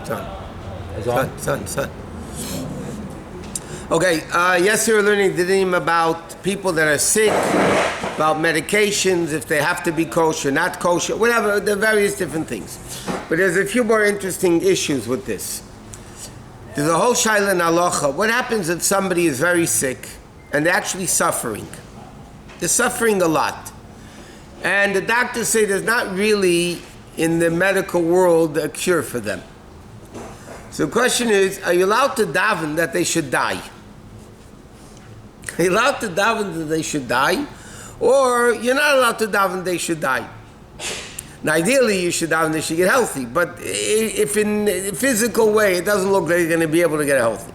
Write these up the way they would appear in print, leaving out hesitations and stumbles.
Son. Okay, yesterday we were learning the theme about people that are sick, about medications, if they have to be kosher, not kosher, whatever, the various different things. But there's a few more interesting issues with this. There's a whole shaila in halacha. What happens if somebody is very sick and they're actually suffering? They're suffering a lot. And the doctors say there's not really, in the medical world, a cure for them. So the question is, are you allowed to daven that they should die? Are you allowed to daven that they should die? Or you're not allowed to daven they should die? Now ideally you should daven they should get healthy, but if in a physical way it doesn't look like you're going to be able to get healthy.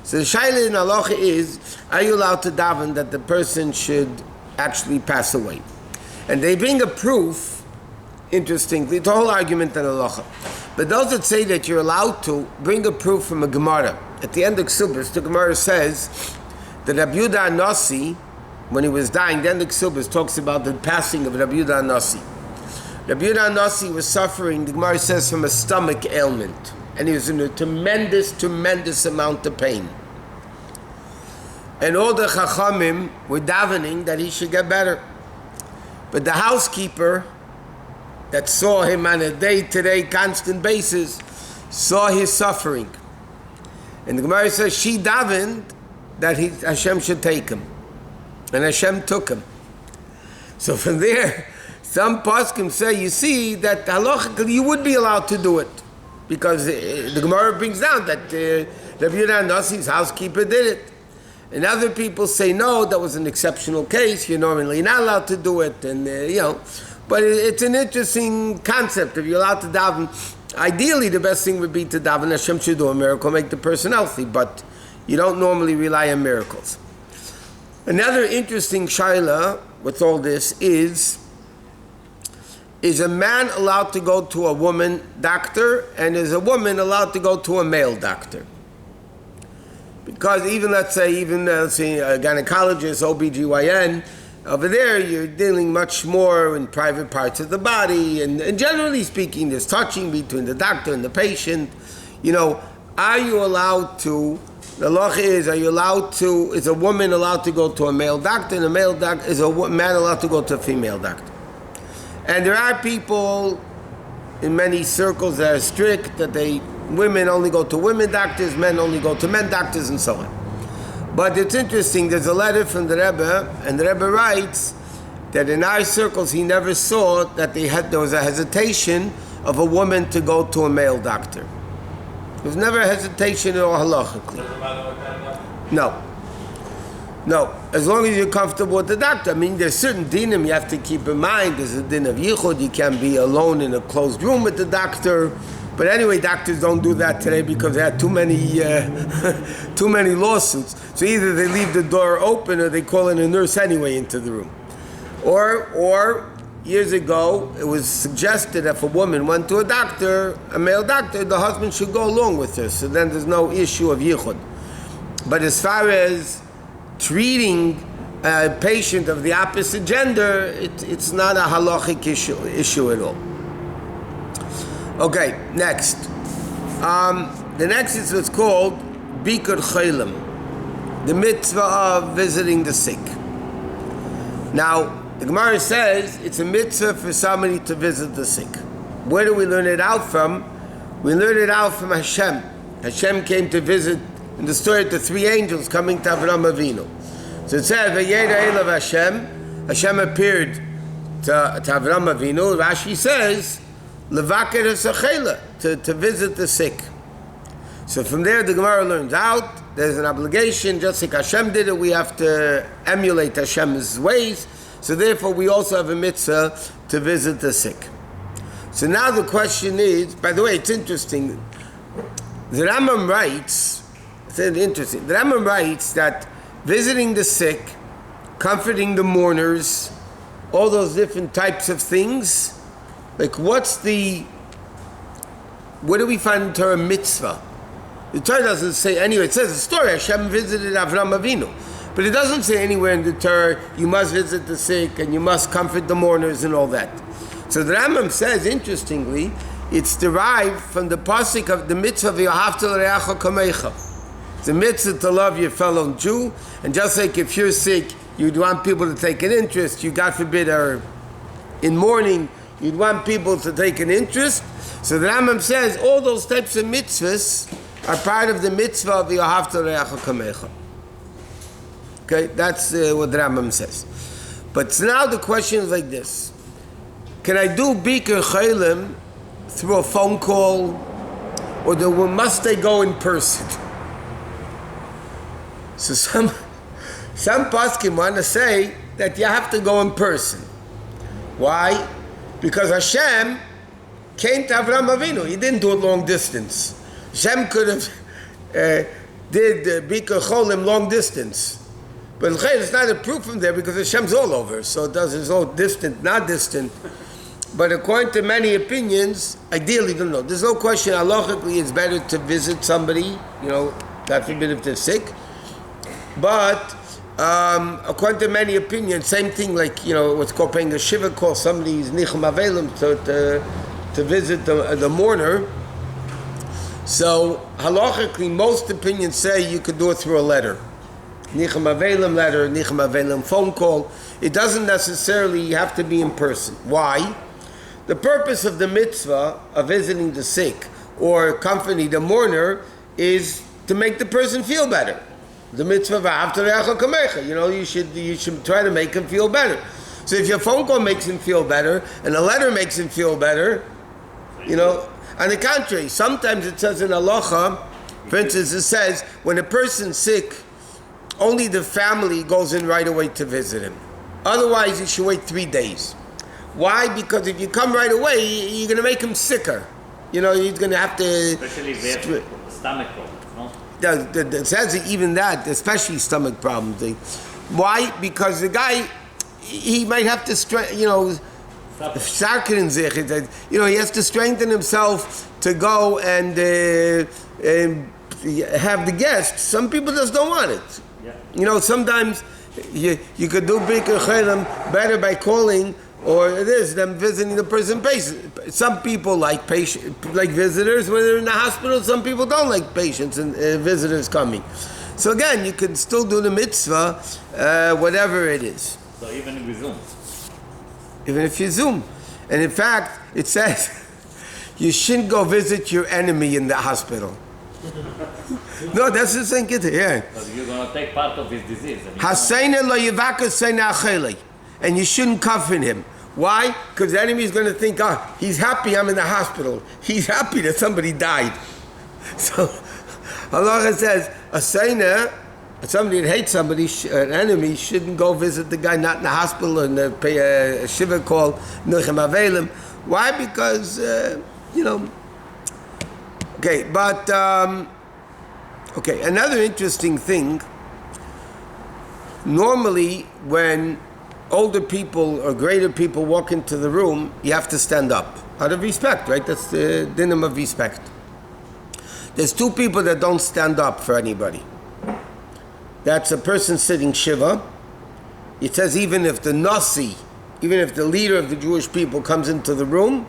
So the shaila in halacha is, are you allowed to daven that the person should actually pass away? And they bring a proof, interestingly, it's a whole argument in halacha. But those that say that you're allowed to bring a proof from a Gemara. At the end of Ksubas, the Gemara says that Rabbi Yehuda HaNasi, when he was dying, the end of Ksubas talks about the passing of Rabbi Yehuda HaNasi. Rabbi Yehuda HaNasi was suffering, the Gemara says, from a stomach ailment. And he was in a tremendous amount of pain. And all the Chachamim were davening that he should get better. But the housekeeper that saw him on a day-to-day constant basis saw his suffering. And the Gemara says she davened that Hashem should take him. And Hashem took him. So from there, some poskim say, you see, that halachically you would be allowed to do it. Because the Gemara brings down that Rabbi Yehuda HaNasi's housekeeper did it. And other people say, no, that was an exceptional case. You're normally not allowed to do it. And, but it's an interesting concept. If you're allowed to daven, ideally the best thing would be to daven Hashem should do a miracle, make the person healthy. But you don't normally rely on miracles. Another interesting shaila with all this is a man allowed to go to a woman doctor, and is a woman allowed to go to a male doctor? Because let's say a gynecologist, OBGYN, over there you're dealing much more in private parts of the body, and generally speaking there's touching between the doctor and the patient. Are you allowed to, the halacha is, is a woman allowed to go to a male doctor, and is a man allowed to go to a female doctor? And there are people in many circles that are strict, that women only go to women doctors, men only go to men doctors, and so on. But it's interesting, there's a letter from the Rebbe, and the Rebbe writes that in our circles he never saw that there was a hesitation of a woman to go to a male doctor. There was never a hesitation at all halachically. No, as long as you're comfortable with the doctor. I mean, there's certain dinim you have to keep in mind. There's a din of yichud. You can't be alone in a closed room with the doctor. But anyway, doctors don't do that today because they had too many lawsuits. So either they leave the door open or they call in a nurse anyway into the room. Or years ago, it was suggested if a woman went to a male doctor, the husband should go along with her. So then there's no issue of yichud. But as far as treating a patient of the opposite gender, it's not a halachic issue at all. Okay, next. The next is what's called Bikur Chaylim, the mitzvah of visiting the sick. Now, the Gemara says it's a mitzvah for somebody to visit the sick. Where do we learn it out from? We learn it out from Hashem. Hashem came to visit, in the story, the three angels coming to Avraham Avinu. So it says, Vayera Elav Hashem, Hashem appeared to Avraham Avinu. Rashi says, Levaker Esachela, to visit the sick. So from there the Gemara learns out, there's an obligation, just like Hashem did it, we have to emulate Hashem's ways. So therefore we also have a mitzvah to visit the sick. So now the question is, by the way, it's interesting, the Rambam writes, the Rambam writes that visiting the sick, comforting the mourners, all those different types of things, like where do we find the Torah mitzvah? The Torah doesn't say anywhere, it says the story, Hashem visited Avraham Avinu. But it doesn't say anywhere in the Torah, you must visit the sick and you must comfort the mourners and all that. So the Rambam says, interestingly, it's derived from the pasuk of the mitzvah of V'ahavta l'reacha kamecha. It's a mitzvah to love your fellow Jew, and just like if you're sick, you'd want people to take an interest. You, God forbid, are in mourning, you'd want people to take an interest. So the Rambam says all those types of mitzvahs are part of the mitzvah of V'ahavta l'reacha kamecha. Okay, that's what the Rambam says. But now the question is like this. Can I do Bikur Chaylim through a phone call, or must they go in person? So some poskim want to say that you have to go in person. Why? Because Hashem came to Avraham Avinu. He didn't do it long distance. Hashem could have did Bikur Cholim long distance. But it's not a proof from there because Hashem's all over. So it does, it's all distant, not distant. But according to many opinions, ideally, don't know. There's no question, halachically, it's better to visit somebody, God forbid if they're sick. But according to many opinions, same thing like, what's called paying a shiva call, somebody's nichum avelim to visit the mourner. So halachically, most opinions say you could do it through a letter. Nichum avelim letter, nichum avelim phone call. It doesn't necessarily have to be in person. Why? The purpose of the mitzvah of visiting the sick or accompany the mourner is to make the person feel better. The mitzvah of V'ahavta l'reacha kamecha. You should try to make him feel better. So if your phone call makes him feel better and a letter makes him feel better, on the contrary, sometimes it says in halacha, for instance, it says when a person's sick, only the family goes in right away to visit him. Otherwise, you should wait 3 days. Why? Because if you come right away, you're going to make him sicker. He's going to have to... Especially if they have stomach problems, no? It says even that, especially stomach problems. Why? Because the guy, he might have to, he has to strengthen himself to go and have the guests. Some people just don't want it. Yeah. Sometimes you could do Bikur Chaylim better by calling, or it is them visiting the person patient. Some people like visitors when they're in the hospital. Some people don't like patients and visitors coming. So again, you can still do the mitzvah, whatever it is. So even if we Zoom? Even if you Zoom. And in fact, it says you shouldn't go visit your enemy in the hospital. No, that's the thing. Yeah. Because you're going to take part of his disease. And you shouldn't coffin him. Why? Because the enemy is going to think, he's happy I'm in the hospital. He's happy that somebody died. So Allah says, somebody that hates somebody, an enemy, shouldn't go visit the guy not in the hospital and pay a shiva call, Nilchem Avelim. Why? Because, Okay, but, another interesting thing, normally when older people or greater people walk into the room, you have to stand up, out of respect, right? That's the dinim of respect. There's two people that don't stand up for anybody. That's a person sitting shiva. It says even if the nasi, even if the leader of the Jewish people comes into the room,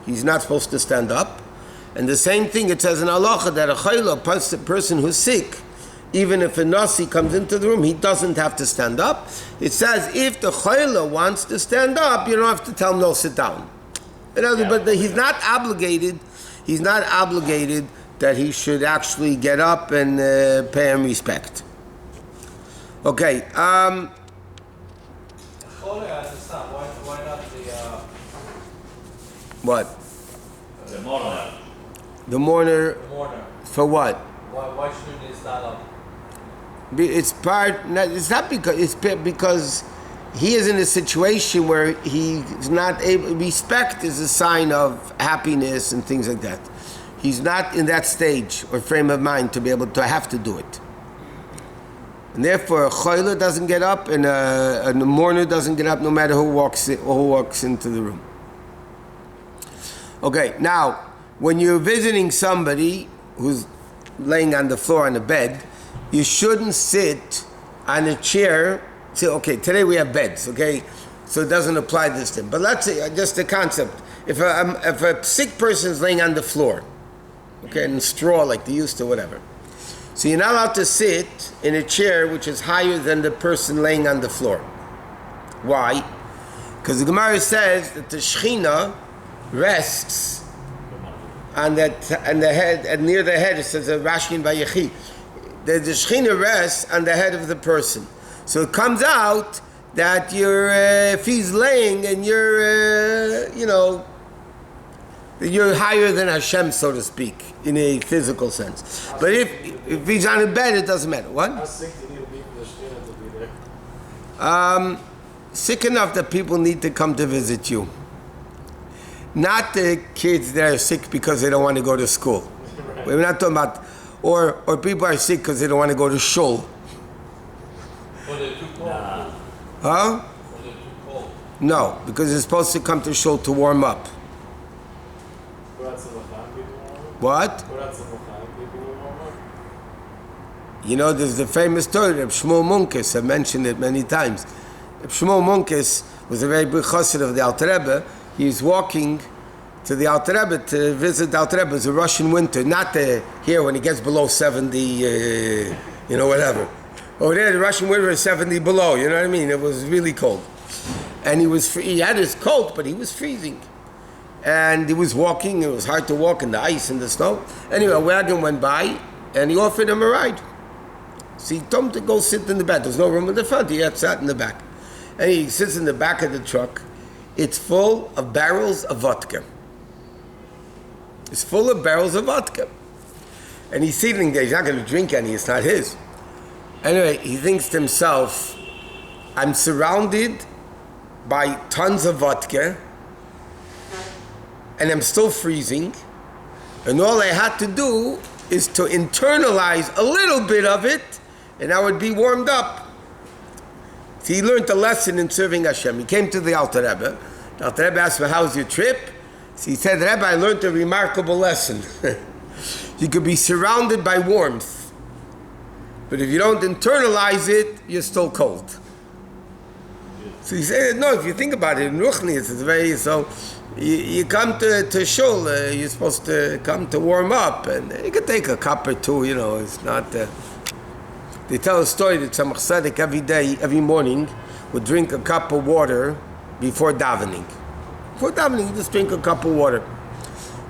he's not supposed to stand up. And the same thing it says in halacha that a chayla, a person who's sick, even if a nasi comes into the room, he doesn't have to stand up. It says if the chayla wants to stand up, you don't have to tell him no, sit down. But he's not obligated. He's not obligated that he should actually get up and pay him respect. Okay. I understand. Why not the... What? The mourner. The mourner. The mourner. For what? Why shouldn't he stand up? It's not because it's because he is in a situation where he's not able. Respect is a sign of happiness and things like that. He's not in that stage or frame of mind to be able to have to do it. And therefore, a chayla doesn't get up and a mourner doesn't get up no matter who walks into the room. Okay, now, when you're visiting somebody who's laying on the floor on a bed, you shouldn't sit on a chair. Say, okay, today we have beds, okay? So it doesn't apply this thing. But let's say, just the concept. if a sick person is laying on the floor, okay, in straw like they used to, whatever. So you're not allowed to sit in a chair which is higher than the person laying on the floor. Why? Because the Gemara says that the Shechina rests on the head, and near the head it says Rashi in Vayechi. The Shechina rests on the head of the person. So it comes out that you're, if he's laying and you're, you're higher than Hashem, so to speak, in a physical sense. But if he's on a bed, it doesn't matter. What? How sick do you need to be for the Shekhinah to be there? Sick enough that people need to come to visit you. Not the kids that are sick because they don't want to go to school. Right. We're not talking about, or people are sick because they don't want to go to shul. Or they're too cold. Nah. Huh? Or they're too cold. No, because they're supposed to come to shul to warm up. What? There's the famous story of Shmuel Munkes. I've mentioned it many times. Shmuel Munkes was a very big chassid of the Alter Rebbe. He's walking to the Alter Rebbe to visit the Alter Rebbe. It's a Russian winter, not here when it gets below 70, whatever. Over there, the Russian winter is 70 below, you know what I mean? It was really cold. And he had his coat, but he was freezing. And he was walking, it was hard to walk in the ice and the snow. Anyway, a wagon went by, and he offered him a ride. So he told him to go sit in the back. There's no room in the front, he had sat in the back. And he sits in the back of the truck. It's full of barrels of vodka. It's full of barrels of vodka. And he's sitting there, he's not going to drink any, it's not his. Anyway, he thinks to himself, I'm surrounded by tons of vodka, and I'm still freezing, and all I had to do is to internalize a little bit of it, and I would be warmed up. So he learned a lesson in serving Hashem. He came to the Alter Rebbe. The Alter Rebbe asked him, how's your trip? So he said, Rebbe, I learned a remarkable lesson. You could be surrounded by warmth, but if you don't internalize it, you're still cold. So he said, no, if you think about it, in Ruchni, it's very, so you come to shul, you're supposed to come to warm up, and you can take a cup or two, it's not, they tell a story that Tzemach Tzedek every morning, would drink a cup of water before davening. Before davening, you just drink a cup of water.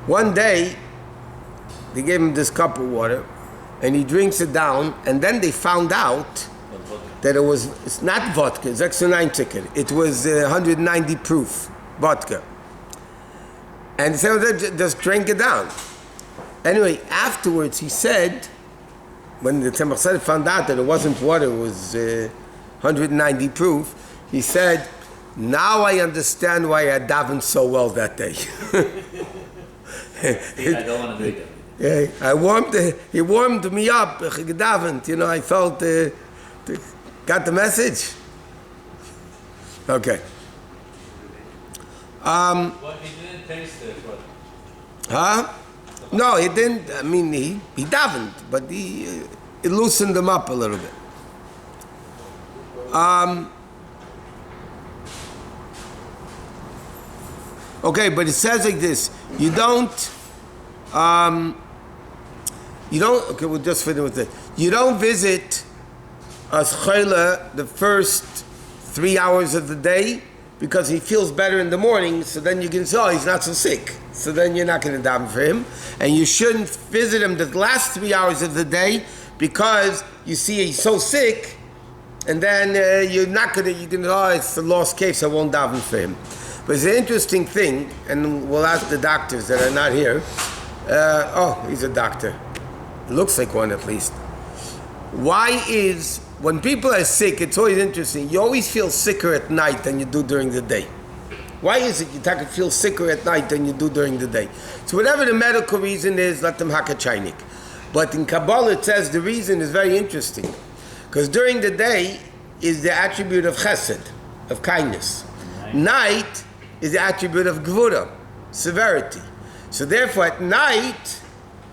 One day, they gave him this cup of water, and he drinks it down, and then they found out that it's not vodka, it's extra 9 ticket. It was 190 proof vodka. And he said, just drink it down. Anyway, afterwards he said, when the Tzemach Tzedek found out that it wasn't water, it was 190 proof, he said, now I understand why I davened so well that day. I don't want to drink it. Yeah, he warmed me up, I felt, got the message? Okay. Well, he didn't taste it, but... Huh? No, he didn't. I mean, he davened, but it loosened him up a little bit. Okay, but it says like this. You don't, okay, we'll just finish with it. You don't visit a schayla the first 3 hours of the day because he feels better in the morning, so then you can say, oh, he's not so sick. So then you're not going to daven for him. And you shouldn't visit him the last 3 hours of the day because you see he's so sick, and then you're not going to, oh, it's a lost case, I won't daven for him. But it's an interesting thing, and we'll ask the doctors that are not here. He's a doctor. Looks like one at least. Why is, when people are sick, it's always interesting, you always feel sicker at night than you do during the day. Why is it you feel sicker at night than you do during the day? So whatever the medical reason is, let them hack a chaynik. But in Kabbalah it says the reason is very interesting. Because during the day is the attribute of chesed, of kindness. Night is the attribute of gvura, severity. So therefore at night,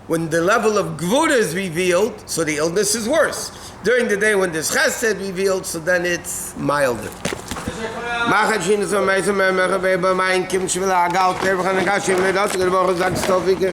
when the level of gvura is revealed, so the illness is worse. During the day when there's chesed revealed, so then it's milder. Machat Shina so Meisa Memech, Beba Mein Kim Shvila Agal, Tervach and Gashim, Ledas, Gerboch, Zag Stovik.